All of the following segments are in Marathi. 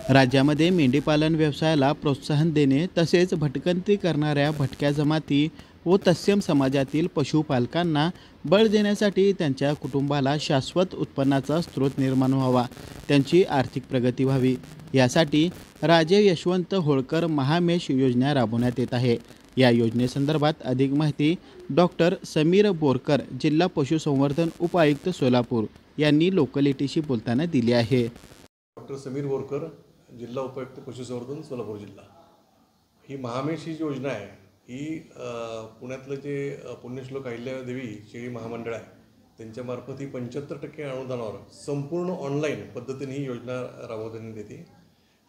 राज्यामध्ये मेंढीपालन व्यवसायाला प्रोत्साहन देणे तसेच भटकंती करणाऱ्या भटक्या जमाती व तत्सम समाजातील पशुपालकांना बळ देण्यासाठी त्यांच्या कुटुंबाला शाश्वत उत्पन्नाचा स्रोत निर्माण व्हावा, त्यांची आर्थिक प्रगती व्हावी यासाठी राजे यशवंत होळकर महामेष योजना राबवण्यात येत आहे। या योजनेसंदर्भात अधिक माहिती डॉक्टर समीर बोरकर, जिल्हा पशुसंवर्धन उपायुक्त सोलापूर यांनी लोकलिटीशी बोलताना दिली आहे। डॉक्टर समीर बोरकर, जिल्हा उपायुक्त पशुसंवर्धन सोलापूर जिल्हा। ही महामेष ही योजना आहे, ही पुण्यातलं जे पुण्यश्लोक अहिल्यादेवी शेळी महामंडळ आहे त्यांच्यामार्फत ही 75% अनुदानावर संपूर्ण ऑनलाईन पद्धतीने ही योजना राबवण्यात येते।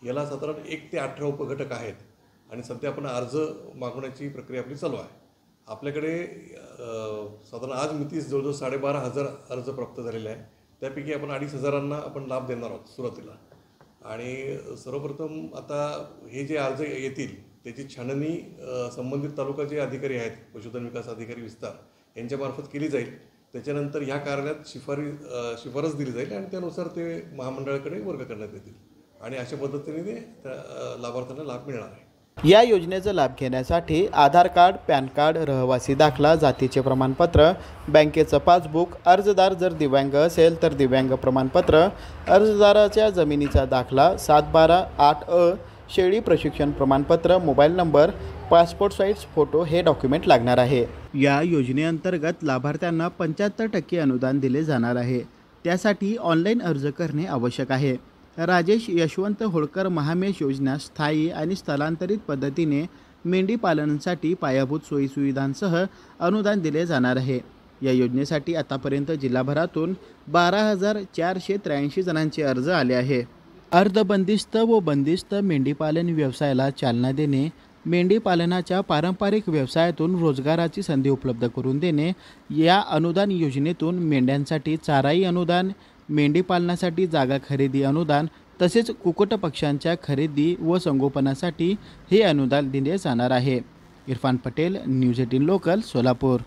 याला साधारण 1 ते 18 उपघटक आहेत आणि सध्या आपण अर्ज मागवण्याची प्रक्रिया आपली चालू आहे। आपल्याकडे साधारण आज मितीस जवळजवळ 12,500 अर्ज प्राप्त झालेले आहे। त्यापैकी आपण 2,500 आपण लाभ देणार आहोत सुरुवातीला। आणि सर्वप्रथम आता हे जे अर्ज येतील त्याची छाननी संबंधित तालुका जे अधिकारी आहेत, पशुधन विकास अधिकारी विस्तार यांच्यामार्फत केली जाईल। त्याच्यानंतर ह्या कार्यालयात शिफारस दिली जाईल आणि त्यानुसार ते महामंडळाकडे वर्ग करण्यात येतील आणि अशा पद्धतीने लाभार्थ्यांना लाभ मिळणार आहे। या योजनेचा लाभ घेण्यासाठी आधार कार्ड, पॅन कार्ड, रहिवासी दाखला, जातीचे प्रमाणपत्र, बँकेचं पासबुक, अर्जदार जर दिव्यांग असेल तर दिव्यांग प्रमाणपत्र, अर्जदाराच्या जमिनीचा दाखला, 7/12/8 शेळी प्रशिक्षण प्रमाणपत्र, mobile number, passport size photo हे डॉक्युमेंट लागणार आहे। या योजनेअंतर्गत लाभार्थ्यांना 75% अनुदान दिले जाणार आहे। त्यासाठी ऑनलाईन अर्ज करणे आवश्यक आहे। राजेश यशवंत होळकर महामेष योजना स्थायी आणि स्थलांतरित पद्धतीने मेंढी पालनासाठी पायाभूत सोयीसुविधांसह अनुदान दिले जाणार आहे। या योजनेसाठी आतापर्यंत जिल्हाभरातून 12,483 जणांचे अर्ज आले आहे। अर्धबंदिस्त व बंदिस्त मेंढीपालन व्यवसायाला चालना देणे, मेंढीपालनाच्या पारंपरिक व्यवसायातून रोजगाराची संधी उपलब्ध करून देणे, या अनुदान योजनेतून मेंढ्यांसाठी चाराई अनुदान, मेंढीपालनासाठी जागा खरेदी अनुदान तसेच कुक्कुट पक्ष्यांच्या खरेदी व संगोपनासाठी हे अनुदान दिले जाणार आहे। Irfan Patel, news 18 local, Solapur.